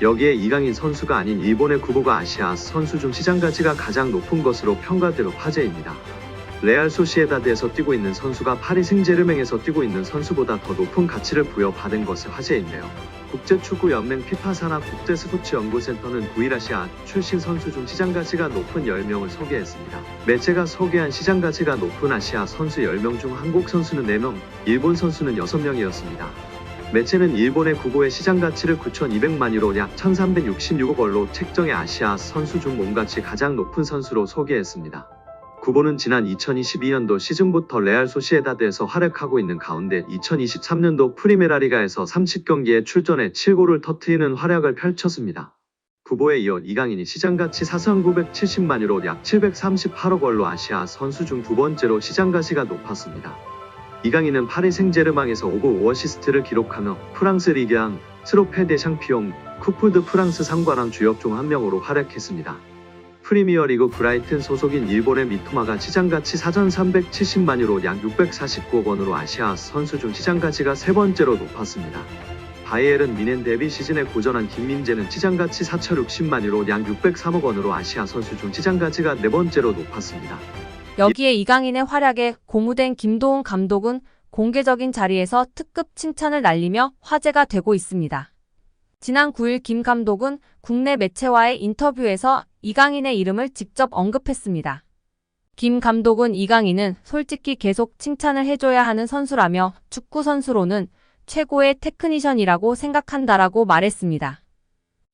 여기에 이강인 선수가 아닌 일본의 구보가 아시아 선수 중 시장 가치가 가장 높은 것으로 평가되어 화제입니다. 레알 소시에다드에서 뛰고 있는 선수가 파리 생제르맹에서 뛰고 있는 선수보다 더 높은 가치를 부여받은 것이 화제인데요. 국제축구연맹 피파 산하 국제스포츠연구센터는 9일 아시아 출신 선수 중 시장 가치가 높은 10명을 소개했습니다. 매체가 소개한 시장 가치가 높은 아시아 선수 10명 중 한국 선수는 4명, 일본 선수는 6명이었습니다. 매체는 일본의 구보의 시장 가치를 9,200만 유로 약 1,366억 원로 책정해 아시아 선수 중 몸가치 가장 높은 선수로 소개했습니다. 구보는 지난 2022년도 시즌부터 레알 소시에다드에서 활약하고 있는 가운데 2023년도 프리메라리가에서 30경기에 출전해 7골을 터뜨리는 활약을 펼쳤습니다. 구보에 이어 이강인이 시장가치 4,970만 유로 약 738억 원로 아시아 선수 중 두 번째로 시장가치가 높았습니다. 이강인은 파리 생제르맹에서 5골 5어시스트를 기록하며 프랑스 리그앙, 트로페 대 샹피용, 쿠프 드 프랑스 상관왕 주역 중 한 명으로 활약했습니다. 프리미어리그 브라이튼 소속인 일본의 미토마가 시장가치 4,370만 유로 약 649억 원으로 아시아 선수 중 시장가치가 세 번째로 높았습니다. 바이에른 미넨 데뷔 시즌에 고전한 김민재는 시장가치 4,060만 유로 약 603억 원으로 아시아 선수 중 시장가치가 네 번째로 높았습니다. 여기에 이강인의 활약에 고무된 김도훈 감독은 공개적인 자리에서 특급 칭찬을 날리며 화제가 되고 있습니다. 지난 9일 김 감독은 국내 매체와의 인터뷰에서 이강인의 이름을 직접 언급했습니다. 김 감독은 이강인은 솔직히 계속 칭찬을 해줘야 하는 선수라며 축구 선수로는 최고의 테크니션이라고 생각한다라고 말했습니다.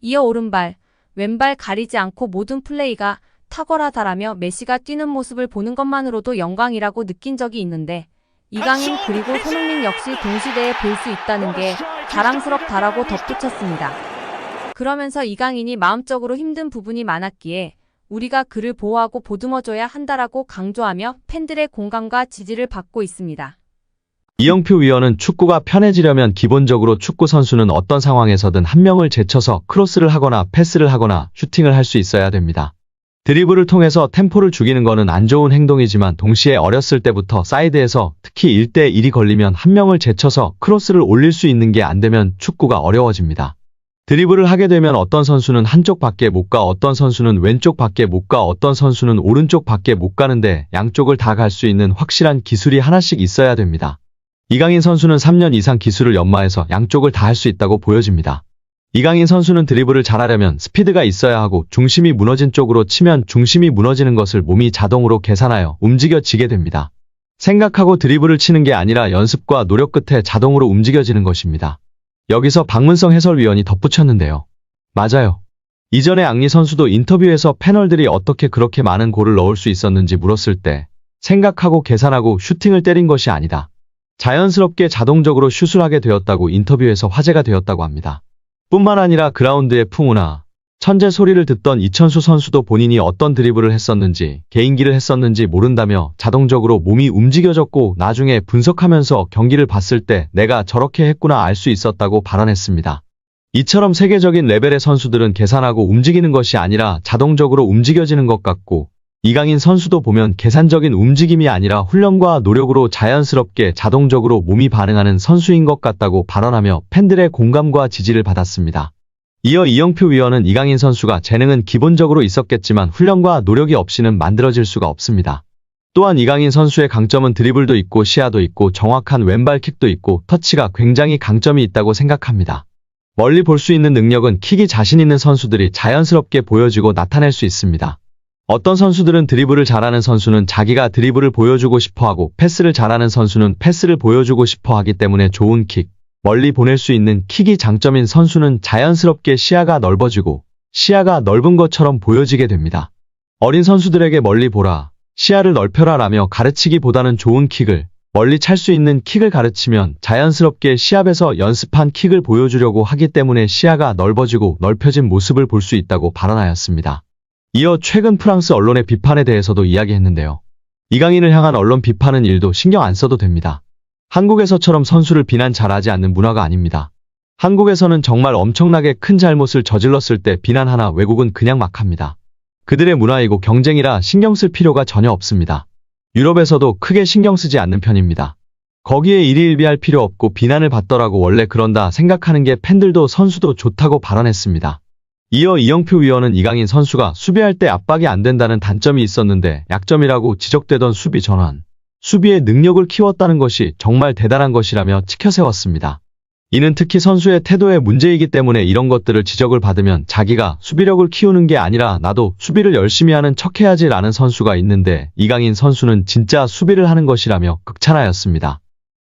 이어 오른발, 왼발 가리지 않고 모든 플레이가 탁월하다라며 메시가 뛰는 모습을 보는 것만으로도 영광이라고 느낀 적이 있는데 이강인 그리고 손흥민 역시 동시대에 볼 수 있다는 게 자랑스럽다라고 덧붙였습니다. 그러면서 이강인이 마음적으로 힘든 부분이 많았기에 우리가 그를 보호하고 보듬어줘야 한다라고 강조하며 팬들의 공감과 지지를 받고 있습니다. 이영표 위원은 축구가 편해지려면 기본적으로 축구 선수는 어떤 상황에서든 한 명을 제쳐서 크로스를 하거나 패스를 하거나 슈팅을 할 수 있어야 됩니다. 드리블을 통해서 템포를 죽이는 거는 안 좋은 행동이지만 동시에 어렸을 때부터 사이드에서 특히 1대1이 걸리면 한 명을 제쳐서 크로스를 올릴 수 있는 게 안 되면 축구가 어려워집니다. 드리블을 하게 되면 어떤 선수는 한쪽 밖에 못 가, 어떤 선수는 왼쪽 밖에 못 가, 어떤 선수는 오른쪽 밖에 못 가는데 양쪽을 다 갈 수 있는 확실한 기술이 하나씩 있어야 됩니다. 이강인 선수는 3년 이상 기술을 연마해서 양쪽을 다 할 수 있다고 보여집니다. 이강인 선수는 드리블을 잘하려면 스피드가 있어야 하고 중심이 무너진 쪽으로 치면 중심이 무너지는 것을 몸이 자동으로 계산하여 움직여지게 됩니다. 생각하고 드리블을 치는 게 아니라 연습과 노력 끝에 자동으로 움직여지는 것입니다. 여기서 박문성 해설위원이 덧붙였는데요. 맞아요. 이전에 앙리 선수도 인터뷰에서 패널들이 어떻게 그렇게 많은 골을 넣을 수 있었는지 물었을 때 생각하고 계산하고 슈팅을 때린 것이 아니다. 자연스럽게 자동적으로 슛을 하게 되었다고 인터뷰에서 화제가 되었다고 합니다. 뿐만 아니라 그라운드의 풍우나 천재 소리를 듣던 이천수 선수도 본인이 어떤 드리블을 했었는지 개인기를 했었는지 모른다며 자동적으로 몸이 움직여졌고 나중에 분석하면서 경기를 봤을 때 내가 저렇게 했구나 알 수 있었다고 발언했습니다. 이처럼 세계적인 레벨의 선수들은 계산하고 움직이는 것이 아니라 자동적으로 움직여지는 것 같고 이강인 선수도 보면 계산적인 움직임이 아니라 훈련과 노력으로 자연스럽게 자동적으로 몸이 반응하는 선수인 것 같다고 발언하며 팬들의 공감과 지지를 받았습니다. 이어 이영표 위원은 이강인 선수가 재능은 기본적으로 있었겠지만 훈련과 노력이 없이는 만들어질 수가 없습니다. 또한 이강인 선수의 강점은 드리블도 있고 시야도 있고 정확한 왼발킥도 있고 터치가 굉장히 강점이 있다고 생각합니다. 멀리 볼 수 있는 능력은 킥이 자신 있는 선수들이 자연스럽게 보여지고 나타낼 수 있습니다. 어떤 선수들은 드리블을 잘하는 선수는 자기가 드리블을 보여주고 싶어하고 패스를 잘하는 선수는 패스를 보여주고 싶어하기 때문에 좋은 킥, 멀리 보낼 수 있는 킥이 장점인 선수는 자연스럽게 시야가 넓어지고 시야가 넓은 것처럼 보여지게 됩니다. 어린 선수들에게 멀리 보라, 시야를 넓혀라 라며 가르치기보다는 좋은 킥을, 멀리 찰 수 있는 킥을 가르치면 자연스럽게 시합에서 연습한 킥을 보여주려고 하기 때문에 시야가 넓어지고 넓혀진 모습을 볼 수 있다고 발언하였습니다. 이어 최근 프랑스 언론의 비판에 대해서도 이야기했는데요. 이강인을 향한 언론 비판은 일도 신경 안 써도 됩니다. 한국에서처럼 선수를 비난 잘하지 않는 문화가 아닙니다. 한국에서는 정말 엄청나게 큰 잘못을 저질렀을 때 비난하나 외국은 그냥 막 합니다. 그들의 문화이고 경쟁이라 신경 쓸 필요가 전혀 없습니다. 유럽에서도 크게 신경 쓰지 않는 편입니다. 거기에 일희일비할 필요 없고 비난을 받더라고 원래 그런다 생각하는 게 팬들도 선수도 좋다고 발언했습니다. 이어 이영표 위원은 이강인 선수가 수비할 때 압박이 안 된다는 단점이 있었는데 약점이라고 지적되던 수비 전환, 수비의 능력을 키웠다는 것이 정말 대단한 것이라며 치켜세웠습니다. 이는 특히 선수의 태도의 문제이기 때문에 이런 것들을 지적을 받으면 자기가 수비력을 키우는 게 아니라 나도 수비를 열심히 하는 척해야지 라는 선수가 있는데 이강인 선수는 진짜 수비를 하는 것이라며 극찬하였습니다.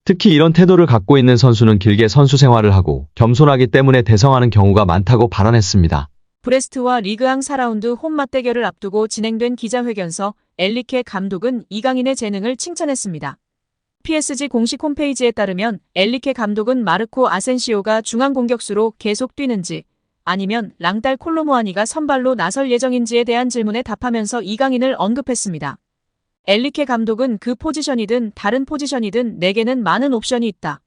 특히 이런 태도를 갖고 있는 선수는 길게 선수 생활을 하고 겸손하기 때문에 대성하는 경우가 많다고 발언했습니다. 브레스트와 리그앙 4라운드 홈 맞대결을 앞두고 진행된 기자회견서 엔리케 감독은 이강인의 재능을 칭찬했습니다. PSG 공식 홈페이지에 따르면 엔리케 감독은 마르코 아센시오가 중앙 공격수로 계속 뛰는지 아니면 랑달 콜로무아니가 선발로 나설 예정인지에 대한 질문에 답하면서 이강인을 언급했습니다. 엔리케 감독은 그 포지션이든 다른 포지션이든 내게는 많은 옵션이 있다.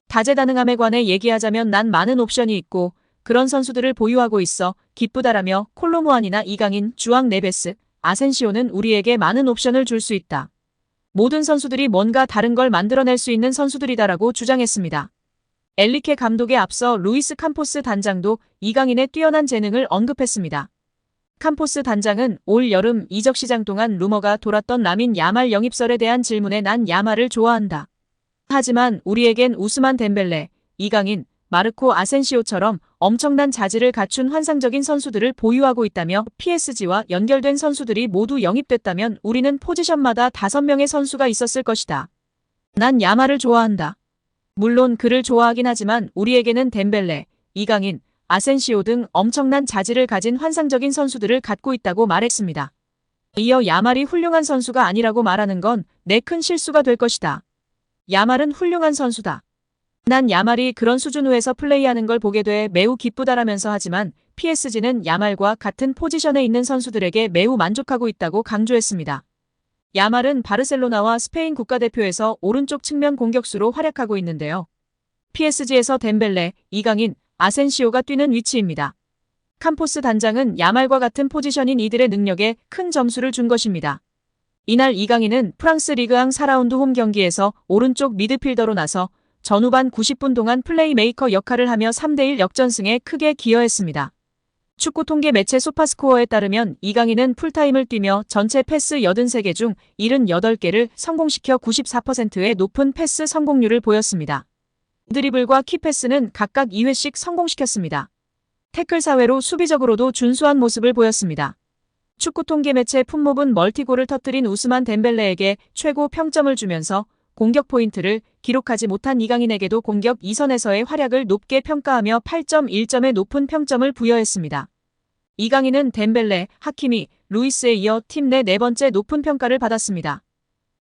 다재다능함에 관해 얘기하자면 난 많은 옵션이 있고 그런 선수들을 보유하고 있어 기쁘다라며 콜로무안이나 이강인, 주앙 네베스, 아센시오는 우리에게 많은 옵션을 줄 수 있다. 모든 선수들이 뭔가 다른 걸 만들어낼 수 있는 선수들이다라고 주장했습니다. 엔리케 감독에 앞서 루이스 캄포스 단장도 이강인의 뛰어난 재능을 언급했습니다. 캄포스 단장은 올 여름 이적 시장 동안 루머가 돌았던 라민 야말 영입설에 대한 질문에 난 야말을 좋아한다. 하지만 우리에겐 우스만 덴벨레, 이강인, 마르코 아센시오처럼 엄청난 자질을 갖춘 환상적인 선수들을 보유하고 있다며 PSG와 연결된 선수들이 모두 영입됐다면 우리는 포지션마다 5명의 선수가 있었을 것이다. 난 야말을 좋아한다. 물론 그를 좋아하긴 하지만 우리에게는 덴벨레, 이강인, 아센시오 등 엄청난 자질을 가진 환상적인 선수들을 갖고 있다고 말했습니다. 이어 야말이 훌륭한 선수가 아니라고 말하는 건 내 큰 실수가 될 것이다. 야말은 훌륭한 선수다. 난 야말이 그런 수준으로 플레이하는 걸 보게 돼 매우 기쁘다라면서 하지만 PSG는 야말과 같은 포지션에 있는 선수들에게 매우 만족하고 있다고 강조했습니다. 야말은 바르셀로나와 스페인 국가대표에서 오른쪽 측면 공격수로 활약하고 있는데요. PSG에서 덴벨레, 이강인, 아센시오가 뛰는 위치입니다. 캄포스 단장은 야말과 같은 포지션인 이들의 능력에 큰 점수를 준 것입니다. 이날 이강인은 프랑스 리그앙 4라운드 홈 경기에서 오른쪽 미드필더로 나서 전후반 90분 동안 플레이메이커 역할을 하며 3대1 역전승에 크게 기여했습니다. 축구 통계 매체 소파스코어에 따르면 이강인은 풀타임을 뛰며 전체 패스 83개 중 78개를 성공시켜 94%의 높은 패스 성공률을 보였습니다. 드리블과 키패스는 각각 2회씩 성공시켰습니다. 태클 사회로 수비적으로도 준수한 모습을 보였습니다. 축구 통계 매체 풋몹은 멀티골을 터뜨린 우스만 덴벨레에게 최고 평점을 주면서 공격 포인트를 기록하지 못한 이강인에게도 공격 2선에서의 활약을 높게 평가하며 8.1점의 높은 평점을 부여했습니다. 이강인은 덴벨레, 하키미, 루이스에 이어 팀 내 4번째 높은 평가를 받았습니다.